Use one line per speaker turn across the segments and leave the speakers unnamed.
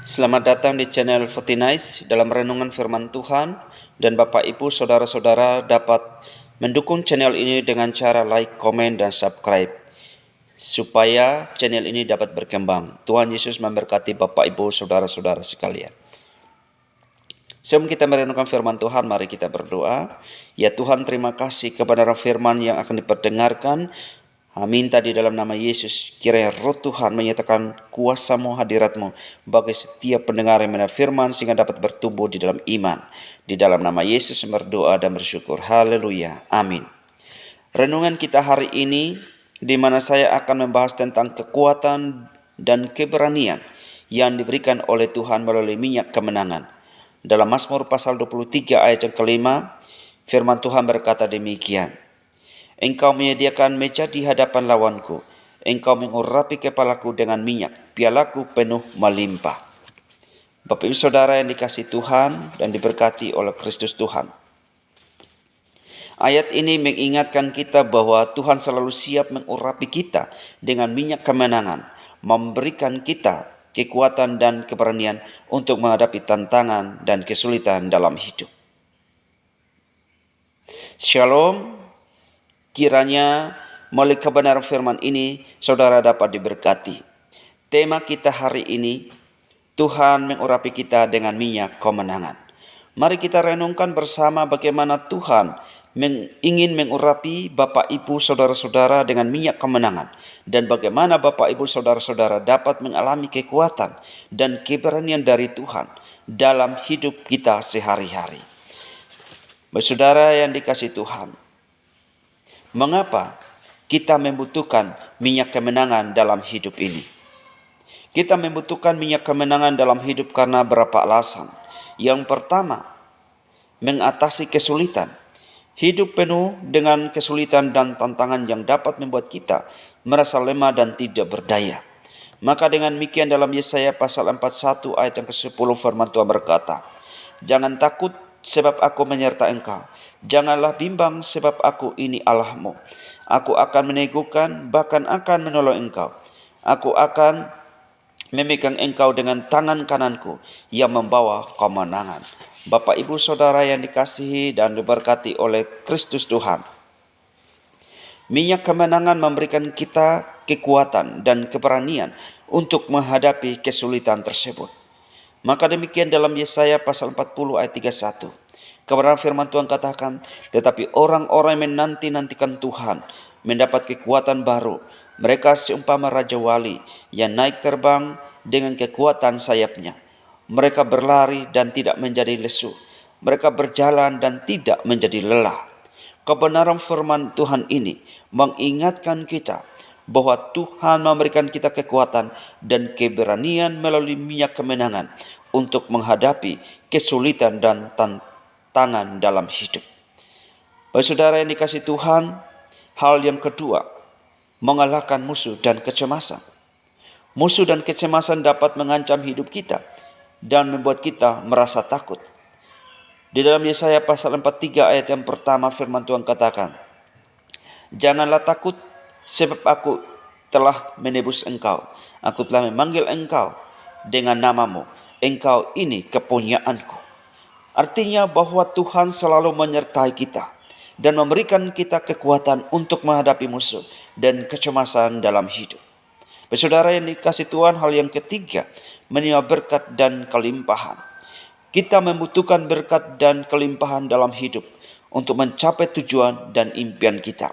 Selamat datang di channel Fortinice dalam renungan firman Tuhan, dan Bapak Ibu Saudara-saudara dapat mendukung channel ini dengan cara like, komen, dan subscribe supaya channel ini dapat berkembang. Tuhan Yesus memberkati Bapak Ibu Saudara-saudara sekalian. Sebelum kita merenungkan firman Tuhan, mari kita berdoa. Ya Tuhan, terima kasih kebenaran firman yang akan diperdengarkan. Minta di dalam nama Yesus, kiranya roh Tuhan menyatakan kuasa-Mu, hadirat-Mu bagi setiap pendengar yang mendengar firman sehingga dapat bertumbuh di dalam iman. Di dalam nama Yesus berdoa dan bersyukur. Haleluya. Amin. Renungan kita hari ini di mana saya akan membahas tentang kekuatan dan keberanian yang diberikan oleh Tuhan melalui minyak kemenangan. Dalam Mazmur pasal 23 ayat yang kelima, firman Tuhan berkata demikian. Engkau menyediakan meja di hadapan lawanku, engkau mengurapi kepalaku dengan minyak, pialaku penuh melimpah. Bapak Ibu Saudara yang dikasihi Tuhan dan diberkati oleh Kristus Tuhan. Ayat ini mengingatkan kita bahwa Tuhan selalu siap mengurapi kita dengan minyak kemenangan, memberikan kita kekuatan dan keberanian untuk menghadapi tantangan dan kesulitan dalam hidup. Shalom. Kiranya melalui kebenaran firman ini saudara dapat diberkati. Tema kita hari ini, Tuhan mengurapi kita dengan minyak kemenangan. Mari kita renungkan bersama bagaimana Tuhan ingin mengurapi Bapak Ibu Saudara-saudara dengan minyak kemenangan. Dan bagaimana Bapak Ibu Saudara-saudara dapat mengalami kekuatan dan keberanian dari Tuhan dalam hidup kita sehari-hari. Saudara yang dikasihi Tuhan, mengapa kita membutuhkan minyak kemenangan dalam hidup ini? Kita membutuhkan minyak kemenangan dalam hidup karena beberapa alasan. Yang pertama, mengatasi kesulitan. Hidup penuh dengan kesulitan dan tantangan yang dapat membuat kita merasa lemah dan tidak berdaya. Maka dengan demikian dalam Yesaya pasal 41 ayat yang ke-10 firman Tuhan berkata, "Jangan takut sebab aku menyertai engkau. Janganlah bimbang sebab aku ini Allahmu. Aku akan meneguhkan, bahkan akan menolong engkau. Aku akan memegang engkau dengan tangan kananku yang membawa kemenangan." Bapak Ibu Saudara yang dikasihi dan diberkati oleh Kristus Tuhan, minyak kemenangan memberikan kita kekuatan dan keberanian untuk menghadapi kesulitan tersebut. Maka demikian dalam Yesaya pasal 40 ayat 31. Kebenaran firman Tuhan katakan, "Tetapi orang-orang yang menanti-nantikan Tuhan mendapat kekuatan baru. Mereka seumpama raja wali yang naik terbang dengan kekuatan sayapnya. Mereka berlari dan tidak menjadi lesu. Mereka berjalan dan tidak menjadi lelah." Kebenaran firman Tuhan ini mengingatkan kita bahwa Tuhan memberikan kita kekuatan dan keberanian melalui minyak kemenangan untuk menghadapi kesulitan dan tantangan dalam hidup. Bapak Saudara yang dikasihi Tuhan, hal yang kedua, mengalahkan musuh dan kecemasan. Musuh dan kecemasan dapat mengancam hidup kita dan membuat kita merasa takut. Di dalam Yesaya pasal 43 ayat yang pertama firman Tuhan katakan, "Janganlah takut sebab aku telah menebus engkau. Aku telah memanggil engkau dengan namamu. Engkau ini kepunyaanku." Artinya bahwa Tuhan selalu menyertai kita dan memberikan kita kekuatan untuk menghadapi musuh dan kecemasan dalam hidup. Saudara yang dikasihi Tuhan, hal yang ketiga, menerima berkat dan kelimpahan. Kita membutuhkan berkat dan kelimpahan dalam hidup untuk mencapai tujuan dan impian kita.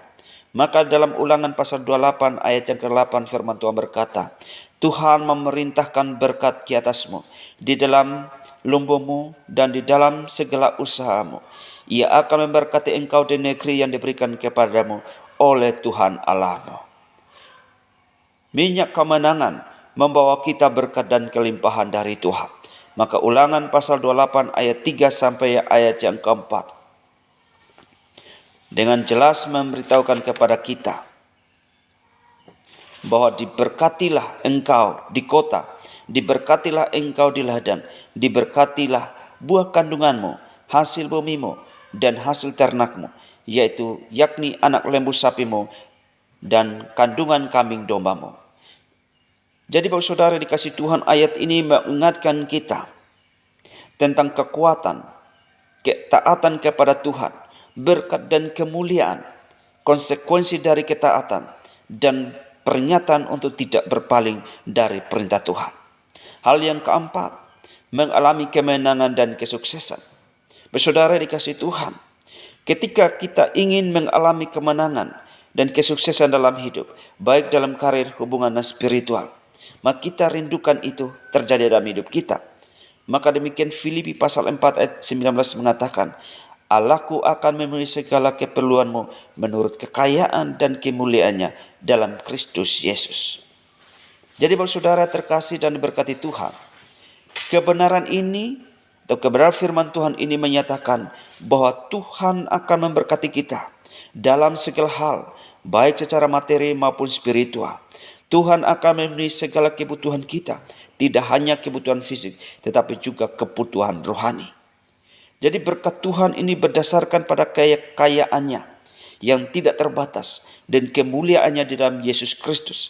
Maka dalam Ulangan pasal 28 ayat yang ke-8 firman Tuhan berkata, "Tuhan memerintahkan berkat di atasmu, di dalam lumbuhmu dan di dalam segala usahamu. Ia akan memberkati engkau di negeri yang diberikan kepadamu oleh Tuhan Allahmu." Minyak kemenangan membawa kita berkat dan kelimpahan dari Tuhan. Maka Ulangan pasal 28 ayat 3 sampai ayat yang keempat dengan jelas memberitahukan kepada kita bahwa diberkatilah engkau di kota, diberkatilah engkau di ladang, diberkatilah buah kandunganmu, hasil bumimu, dan hasil ternakmu, yakni anak lembu sapimu dan kandungan kambing dombamu. Jadi Bapak Saudara dikasih Tuhan, ayat ini mengingatkan kita tentang kekuatan, ketaatan kepada Tuhan, berkat dan kemuliaan, konsekuensi dari ketaatan, dan peringatan untuk tidak berpaling dari perintah Tuhan. Hal yang keempat, mengalami kemenangan dan kesuksesan. Saudara dikasih Tuhan, ketika kita ingin mengalami kemenangan dan kesuksesan dalam hidup, baik dalam karir, hubungan, dan spiritual, maka kita rindukan itu terjadi dalam hidup kita. Maka demikian Filipi pasal 4 ayat 19 mengatakan, Allahku akan memenuhi segala keperluanmu menurut kekayaan dan kemuliaannya dalam Kristus Yesus. Jadi Bapak Saudara terkasih dan diberkati Tuhan, kebenaran ini atau kebenaran firman Tuhan ini menyatakan bahwa Tuhan akan memberkati kita dalam segala hal, baik secara materi maupun spiritual. Tuhan akan memenuhi segala kebutuhan kita, tidak hanya kebutuhan fisik, tetapi juga kebutuhan rohani. Jadi berkat Tuhan ini berdasarkan pada kekayaannya yang tidak terbatas dan kemuliaannya di dalam Yesus Kristus.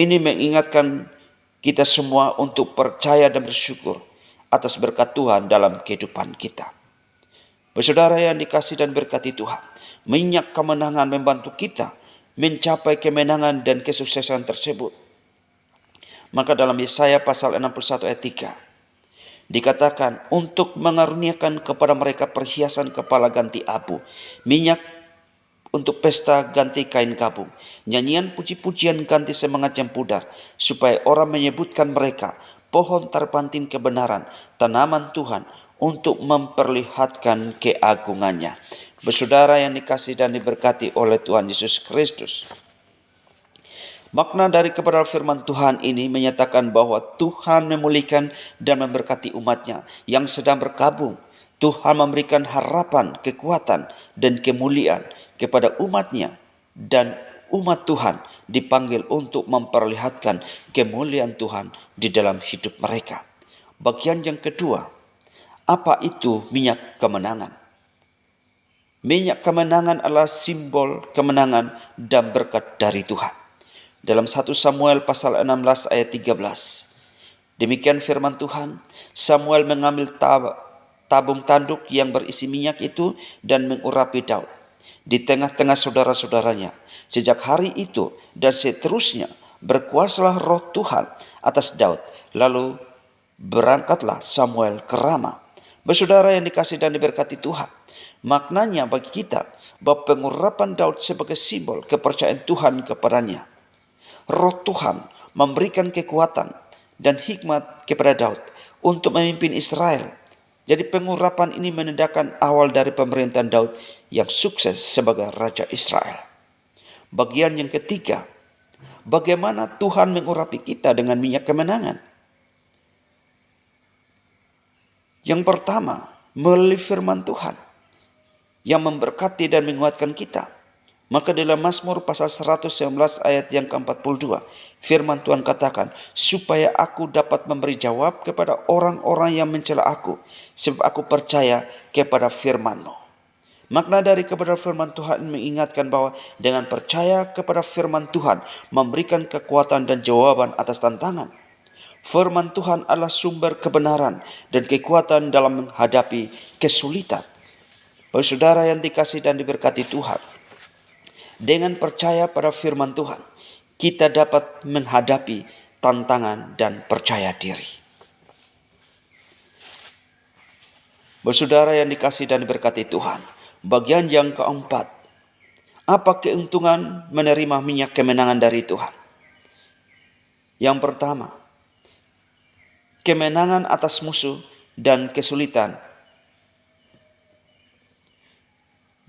Ini mengingatkan kita semua untuk percaya dan bersyukur atas berkat Tuhan dalam kehidupan kita. Saudara yang dikasih dan berkati Tuhan, minyak kemenangan membantu kita mencapai kemenangan dan kesuksesan tersebut. Maka dalam Yesaya pasal 61 ayat 3 dikatakan, untuk mengaruniakan kepada mereka perhiasan kepala ganti abu, minyak untuk pesta ganti kain gabung, nyanyian puji-pujian ganti semangat yang pudar, supaya orang menyebutkan mereka pohon terpantin kebenaran, tanaman Tuhan, untuk memperlihatkan keagungannya. Saudara yang dikasih dan diberkati oleh Tuhan Yesus Kristus, makna dari kebenaran firman Tuhan ini menyatakan bahwa Tuhan memulihkan dan memberkati umatnya yang sedang berkabung. Tuhan memberikan harapan, kekuatan, dan kemuliaan kepada umatnya, dan umat Tuhan dipanggil untuk memperlihatkan kemuliaan Tuhan di dalam hidup mereka. Bagian yang kedua, apa itu minyak kemenangan? Minyak kemenangan adalah simbol kemenangan dan berkat dari Tuhan. Dalam 1 Samuel pasal 16 ayat 13. Demikian firman Tuhan, Samuel mengambil tabung tanduk yang berisi minyak itu dan mengurapi Daud di tengah-tengah saudara-saudaranya. Sejak hari itu dan seterusnya berkuasalah roh Tuhan atas Daud. Lalu berangkatlah Samuel ke Rama. Saudara yang dikasih dan diberkati Tuhan, maknanya bagi kita bahwa pengurapan Daud sebagai simbol kepercayaan Tuhan kepadanya. Roh Tuhan memberikan kekuatan dan hikmat kepada Daud untuk memimpin Israel. Jadi pengurapan ini menandakan awal dari pemerintahan Daud yang sukses sebagai Raja Israel. Bagian yang ketiga, bagaimana Tuhan mengurapi kita dengan minyak kemenangan? Yang pertama, melalui firman Tuhan yang memberkati dan menguatkan kita. Maka dalam Mazmur pasal 119 ayat yang ke-42, firman Tuhan katakan, supaya aku dapat memberi jawab kepada orang-orang yang mencela aku, sebab aku percaya kepada firman-Mu. Makna dari kebenaran firman Tuhan mengingatkan bahwa dengan percaya kepada firman Tuhan memberikan kekuatan dan jawaban atas tantangan. Firman Tuhan adalah sumber kebenaran dan kekuatan dalam menghadapi kesulitan. Bagi saudara yang dikasih dan diberkati Tuhan, dengan percaya pada firman Tuhan, kita dapat menghadapi tantangan dan percaya diri. Bagi saudara yang dikasih dan diberkati Tuhan, bagian yang keempat, apa keuntungan menerima minyak kemenangan dari Tuhan? Yang pertama, kemenangan atas musuh dan kesulitan.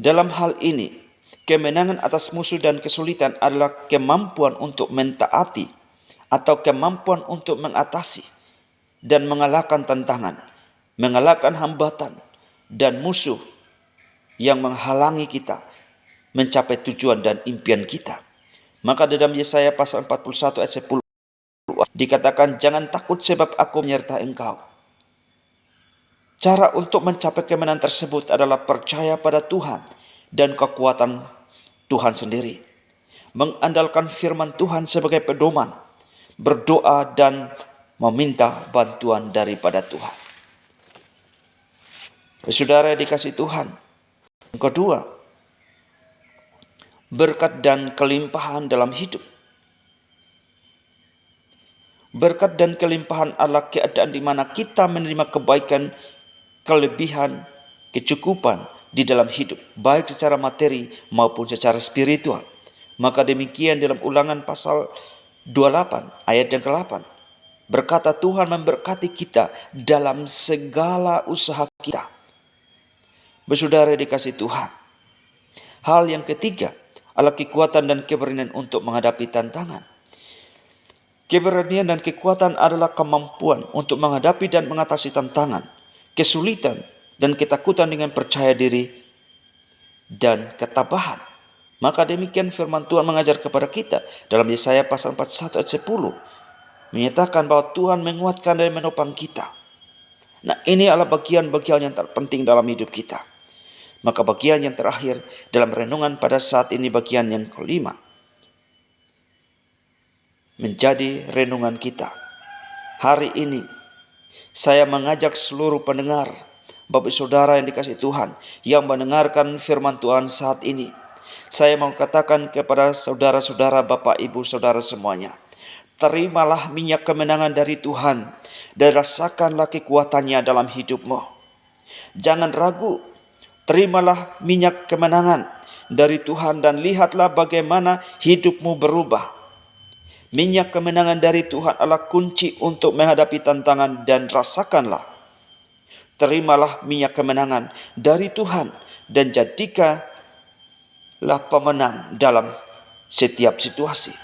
Dalam hal ini, kemenangan atas musuh dan kesulitan adalah kemampuan untuk mentaati atau kemampuan untuk mengatasi dan mengalahkan tantangan, mengalahkan hambatan dan musuh yang menghalangi kita mencapai tujuan dan impian kita. Maka dalam Yesaya pasal 41 ayat 10 dikatakan, jangan takut sebab aku menyertai engkau. Cara untuk mencapai kemenangan tersebut adalah percaya pada Tuhan dan kekuatan Tuhan sendiri. Mengandalkan firman Tuhan sebagai pedoman. berdoa dan meminta bantuan daripada Tuhan. Saudara dikasih Tuhan. Yang kedua, berkat dan kelimpahan dalam hidup. Berkat dan kelimpahan adalah keadaan di mana kita menerima kebaikan, kelebihan, kecukupan di dalam hidup, baik secara materi maupun secara spiritual. Maka demikian dalam Ulangan pasal 28 ayat yang ke-8. Berkata Tuhan memberkati kita dalam segala usaha kita. Bersaudara dikasih Tuhan. Hal yang ketiga adalah kekuatan dan keberanian untuk menghadapi tantangan. Keberanian dan kekuatan adalah kemampuan untuk menghadapi dan mengatasi tantangan, kesulitan, dan ketakutan dengan percaya diri dan ketabahan. Maka demikian firman Tuhan mengajar kepada kita dalam Yesaya pasal 41 ayat 10. Menyatakan bahwa Tuhan menguatkan dan menopang kita. Nah, ini adalah bagian-bagian yang terpenting dalam hidup kita. Maka bagian yang terakhir dalam renungan pada saat ini, bagian yang kelima, menjadi renungan kita. Hari ini saya mengajak seluruh pendengar, Bapak Saudara yang dikasihi Tuhan, yang mendengarkan firman Tuhan saat ini. Saya mau katakan kepada saudara-saudara, Bapak Ibu Saudara semuanya, terimalah minyak kemenangan dari Tuhan dan rasakanlah kekuatannya dalam hidupmu. Jangan ragu, terimalah minyak kemenangan dari Tuhan dan lihatlah bagaimana hidupmu berubah. Minyak kemenangan dari Tuhan adalah kunci untuk menghadapi tantangan dan rasakanlah. Terimalah minyak kemenangan dari Tuhan dan jadikanlah pemenang dalam setiap situasi.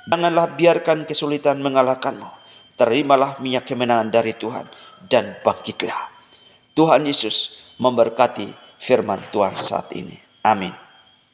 Janganlah biarkan kesulitan mengalahkanmu. Terimalah minyak kemenangan dari Tuhan dan bangkitlah. Tuhan Yesus memberkati firman Tuhan saat ini. Amin.